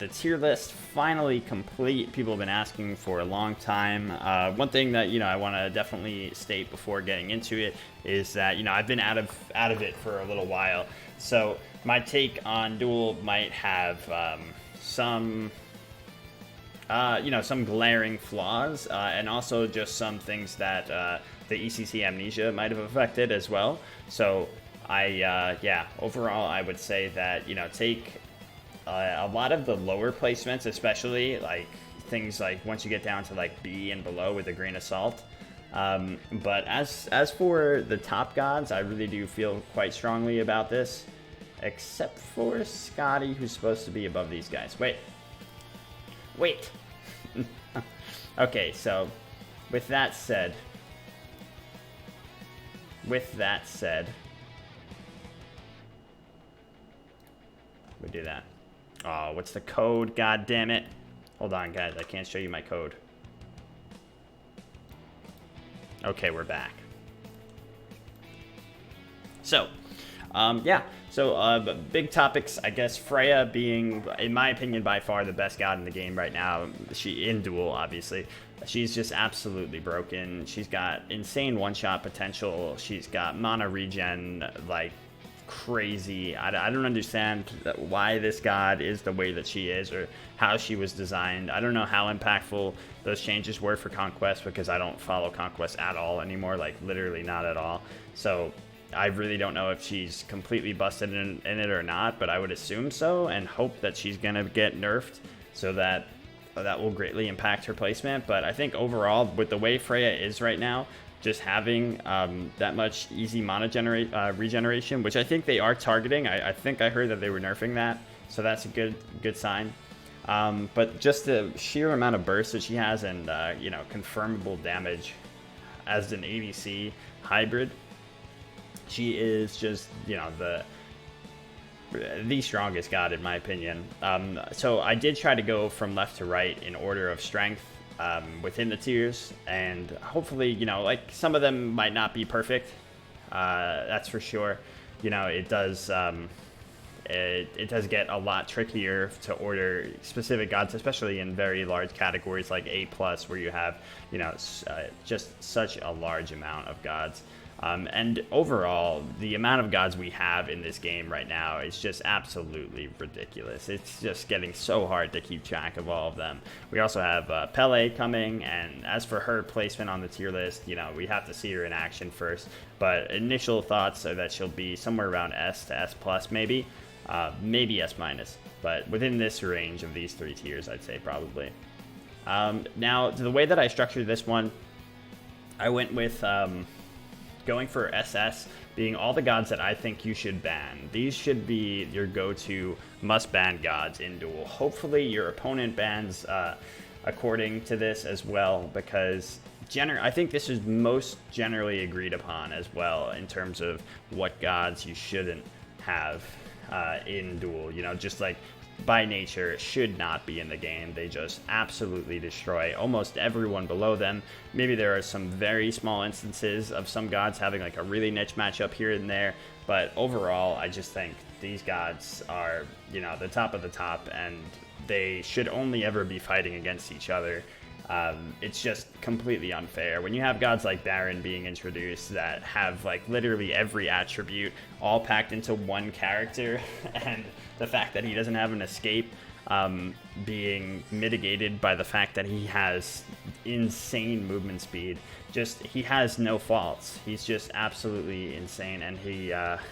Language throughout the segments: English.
the tier list finally complete. People have been asking for a long time. One thing that I want to definitely state before getting into it is that I've been out of it for a little while. So my take on Duel might have some some glaring flaws, and also just some things that the ECC amnesia might have affected as well. So overall, I would say that take a lot of the lower placements, especially like things like once you get down to like B and below, with a grain of salt. But as for the top gods, I really do feel quite strongly about this, except for Scotty, who's supposed to be above these guys. Wait. Okay, so with that said, we do that. Oh, what's the code? God damn it. Hold on, guys. I can't show you my code. Okay, we're back. So, big topics, I guess. Freya being, in my opinion, by far the best god in the game right now. She, in Duel, obviously. She's just absolutely broken. She's got insane one-shot potential. She's got mana regen, like, crazy. I don't understand why this god is the way that she is, or how she was designed. I don't know how impactful those changes were for Conquest, because I don't follow Conquest at all anymore, like literally not at all. So I really don't know if she's completely busted in it or not, but I would assume so, and hope that she's gonna get nerfed, so that will greatly impact her placement. But I think overall, with the way Freya is right now, just having that much easy mana regeneration, which I think they are targeting. I think I heard that they were nerfing that, so that's a good sign. But just the sheer amount of burst that she has, and confirmable damage as an ADC hybrid, she is just the strongest god in my opinion. So I did try to go from left to right in order of strength within the tiers, and hopefully like some of them might not be perfect, that's for sure. It does it does get a lot trickier to order specific gods, especially in very large categories like A+, where you have just such a large amount of gods. And overall, the amount of gods we have in this game right now is just absolutely ridiculous. It's just getting so hard to keep track of all of them. We also have Pele coming, and as for her placement on the tier list, we have to see her in action first. But initial thoughts are that she'll be somewhere around S to S+, maybe. Maybe S-. But within this range of these three tiers, I'd say probably. Now, the way that I structured this one, I went with going for SS, being all the gods that I think you should ban. These should be your go-to must-ban gods in Duel. Hopefully your opponent bans according to this as well, because I think this is most generally agreed upon as well in terms of what gods you shouldn't have in Duel. Just like by nature should not be in the game. They just absolutely destroy almost everyone below them. Maybe there are some very small instances of some gods having like a really niche matchup here and there, but overall I just think these gods are the top of the top, and they should only ever be fighting against each other. It's just completely unfair when you have gods like Baron being introduced that have like literally every attribute all packed into one character, and the fact that he doesn't have an escape being mitigated by the fact that he has insane movement speed. He has no faults. He's just absolutely insane, and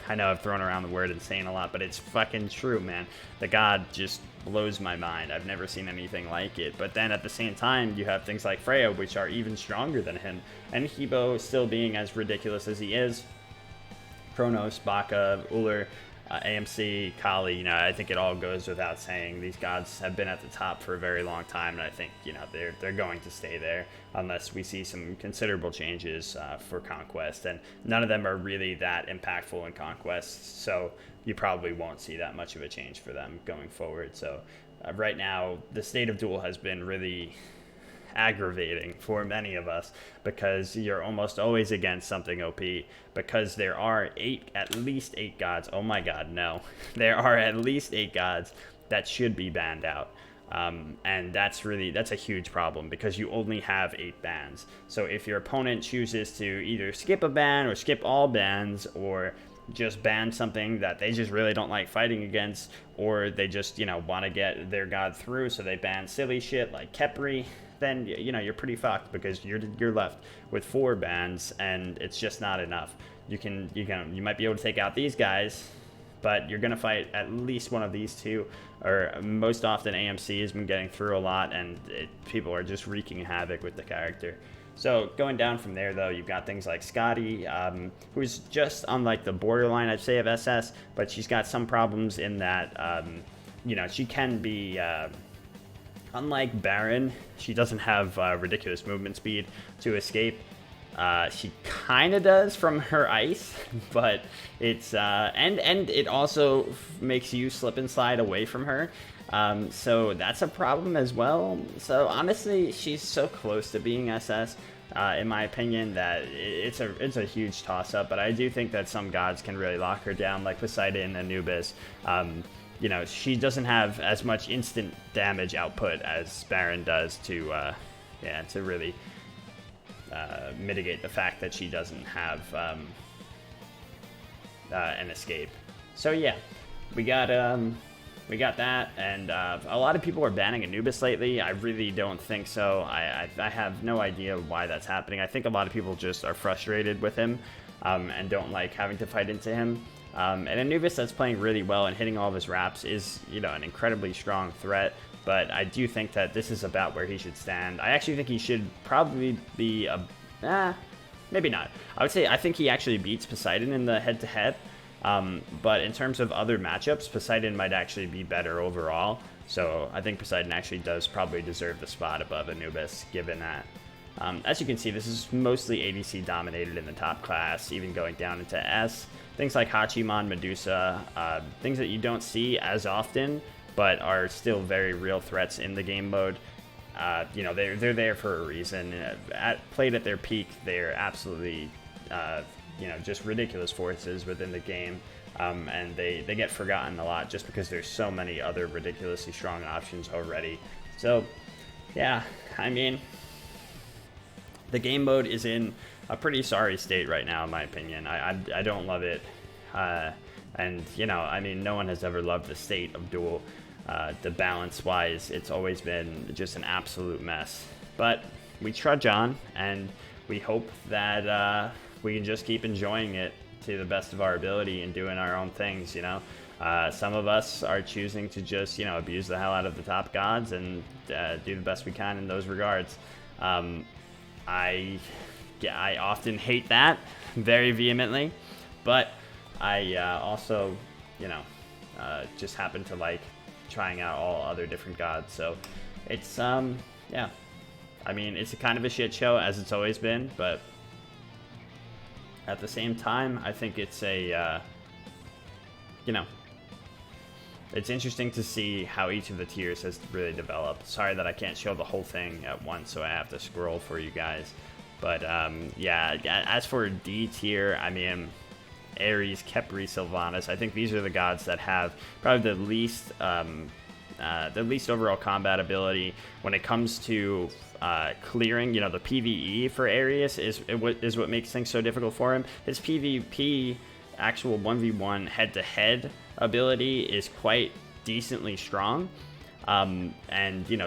I know I've thrown around the word insane a lot, but it's fucking true, man. The god just blows my mind. I've never seen anything like it. But then at the same time, you have things like Freya, which are even stronger than him, and Hebo still being as ridiculous as he is. Kronos, Baka, Uller, AMC, Kali, I think it all goes without saying. These gods have been at the top for a very long time, and I think, they're going to stay there unless we see some considerable changes for Conquest, and none of them are really that impactful in Conquest, so you probably won't see that much of a change for them going forward. So right now, the state of Duel has been really aggravating for many of us, because you're almost always against something OP, because there are at least eight gods. Oh my god, no. There are at least 8 gods that should be banned out. And that's a huge problem because you only have 8 bans. So if your opponent chooses to either skip a ban or skip all bans, or just ban something that they just really don't like fighting against, or they just, want to get their god through, so they ban silly shit like Khepri, then, you're pretty fucked because you're left with 4 bans, and it's just not enough. You might be able to take out these guys, but you're going to fight at least one of these two, or most often AMC has been getting through a lot, and people are just wreaking havoc with the character. So going down from there, though, you've got things like Scotty, who's just on like the borderline, I'd say, of SS, but she's got some problems in that, she can be, unlike Baron, she doesn't have ridiculous movement speed to escape. She kind of does from her ice, but it's and it also makes you slip and slide away from her, so that's a problem as well. So honestly, she's so close to being SS, in my opinion, that it's a huge toss up. But I do think that some gods can really lock her down, like Poseidon and Anubis. She doesn't have as much instant damage output as Baron does to really mitigate the fact that she doesn't have an escape. So yeah, we got that, and a lot of people are banning Anubis lately. I really don't think so. I have no idea why that's happening. I think a lot of people just are frustrated with him, and don't like having to fight into him. And Anubis, that's playing really well and hitting all of his wraps, is an incredibly strong threat. But I do think that this is about where he should stand. I actually think he should probably be maybe not. I think he actually beats Poseidon in the head-to-head. But in terms of other matchups, Poseidon might actually be better overall. So I think Poseidon actually does probably deserve the spot above Anubis, given that. As you can see, this is mostly ADC dominated in the top class, even going down into S. Things like Hachiman, Medusa, things that you don't see as often, but are still very real threats in the game mode. They're there for a reason. Played at their peak, they're absolutely, just ridiculous forces within the game. And they get forgotten a lot just because there's so many other ridiculously strong options already. So, yeah, I mean, the game mode is in a pretty sorry state right now, in my opinion. I don't love it. And, no one has ever loved the state of Duel. The balance-wise, it's always been just an absolute mess. But we trudge on, and we hope that we can just keep enjoying it to the best of our ability and doing our own things, Some of us are choosing to just, abuse the hell out of the top gods and do the best we can in those regards. I often hate that very vehemently, but I also, just happen to like trying out all other different gods. So it's yeah, I mean, it's a kind of a shit show, as it's always been, but at the same time, I think it's a it's interesting to see how each of the tiers has really developed. Sorry that I can't show the whole thing at once, so I have to scroll for you guys. But yeah, as for D tier, I mean, Ares, Khepri, Sylvanas, I think these are the gods that have probably the least overall combat ability. When it comes to clearing, the PvE for Ares is what makes things so difficult for him. His PvP, actual 1v1 head-to-head ability is quite decently strong. And,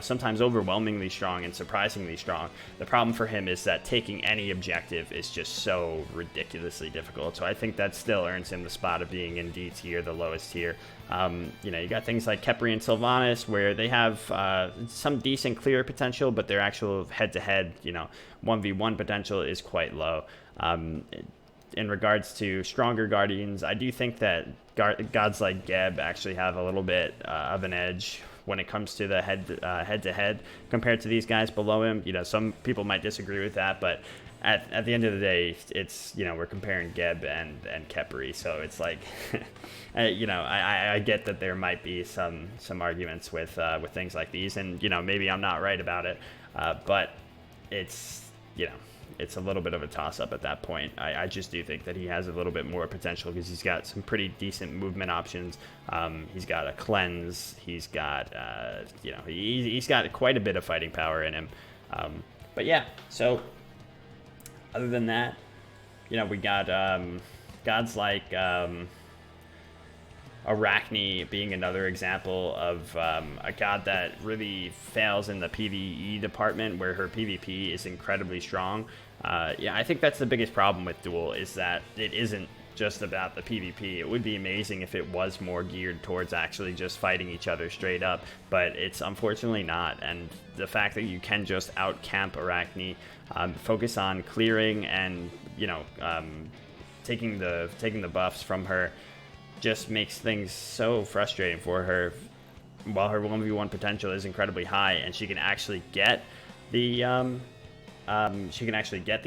sometimes overwhelmingly strong and surprisingly strong. The problem for him is that taking any objective is just so ridiculously difficult. So I think that still earns him the spot of being in D tier, the lowest tier. You got things like Khepri and Sylvanas, where they have some decent clear potential, but their actual head-to-head, 1v1 potential is quite low. In regards to stronger Guardians, I do think that gods like Geb actually have a little bit of an edge when it comes to the head-to-head compared to these guys below him. Some people might disagree with that, but at the end of the day, it's, we're comparing Geb and Khepri, so it's like, I get that there might be some arguments with things like these, and maybe I'm not right about it, but it's it's a little bit of a toss-up at that point. I just do think that he has a little bit more potential because he's got some pretty decent movement options. He's got a cleanse. He's got, you know, he's got quite a bit of fighting power in him. But yeah, so other than that, you know, we got gods like Arachne being another example of a god that really fails in the PvE department, where her PvP is incredibly strong. Yeah, I think that's the biggest problem with Duel, is that it isn't just about the PvP. It would be amazing if it was more geared towards actually just fighting each other straight up, but it's unfortunately not. And the fact that you can just out-camp Arachne, focus on clearing and, you know, taking the buffs from her, just makes things so frustrating for her. While her 1v1 potential is incredibly high, and she can actually get the if she can actually get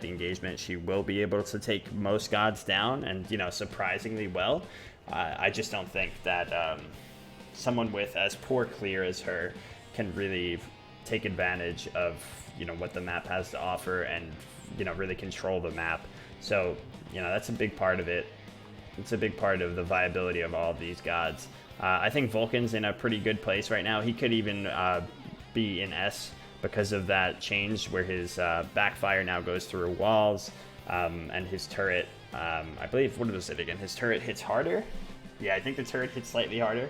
the engagement, she will be able to take most gods down, and, you know, surprisingly well. I just don't think that someone with as poor clear as her can really take advantage of, you know, what the map has to offer, and, you know, really control the map. So, you know, that's a big part of it. It's a big part of the viability of all of these gods. I think Vulcan's in a pretty good place right now. He could even be in S because of that change where his backfire now goes through walls, and his turret, I believe, what was it again? His turret hits harder? Yeah, I think the turret hits slightly harder.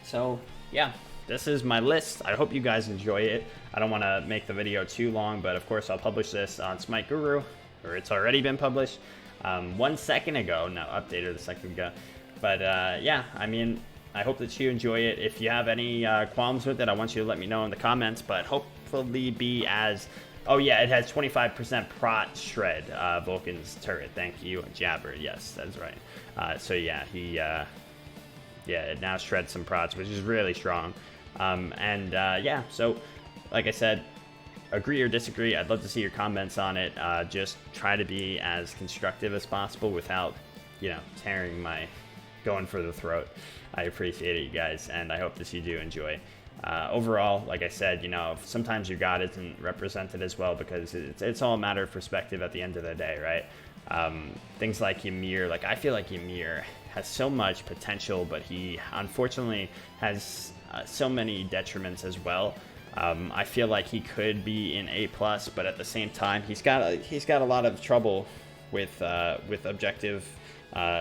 So, yeah, this is my list. I hope you guys enjoy it. I don't want to make the video too long, but of course I'll publish this on Smite Guru, or it's already been published. 1 second ago, no, updated a second ago. But yeah, I mean, I hope that you enjoy it. If you have any qualms with it, I want you to let me know in the comments, but hopefully be as... Oh yeah, it has 25% prot shred, Vulcan's turret. Thank you, Jabber. Yes, that's right. So yeah, he... yeah, it now shreds some prots, which is really strong. Yeah, so like I said, agree or disagree, I'd love to see your comments on it. Just try to be as constructive as possible without, you know, going for the throat. I appreciate it, you guys, and I hope that you do enjoy. Overall, like I said, you know, sometimes your god isn't represented as well, because it's all a matter of perspective at the end of the day, right? Things like Yamir, like, I feel like Yamir has so much potential, but he unfortunately has so many detriments as well. I feel like he could be in A+, but at the same time, he's got a lot of trouble with objective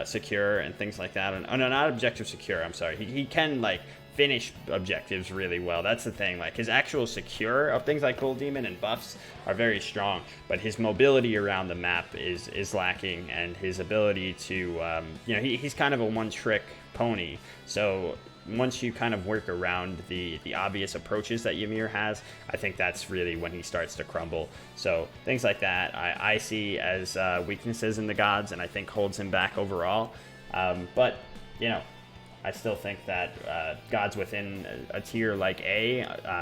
secure and things like that. And, oh no, not objective secure. I'm sorry. He can, like, finish objectives really well. That's the thing. Like, his actual secure of things like Gold Demon and buffs are very strong, but his mobility around the map is lacking, and his ability to, you know, he's kind of a one-trick pony. So once you kind of work around the obvious approaches that Ymir has, I think that's really when he starts to crumble. So things like that I see as weaknesses in the gods, and I think holds him back overall. But, you know, I still think that gods within a tier like A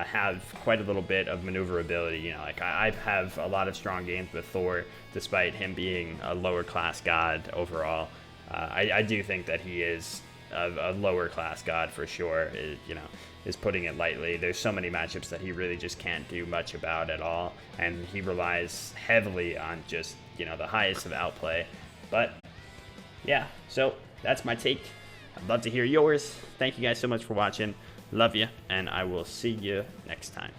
have quite a little bit of maneuverability. You know, like I have a lot of strong games with Thor, despite him being a lower class god overall. I do think that he is a lower class god for sure. You know, is putting it lightly. There's so many matchups that he really just can't do much about at all, and he relies heavily on just, you know, the highest of outplay. But yeah, so that's my take. I'd love to hear yours. Thank you guys so much for watching. Love you, and I will see you next time.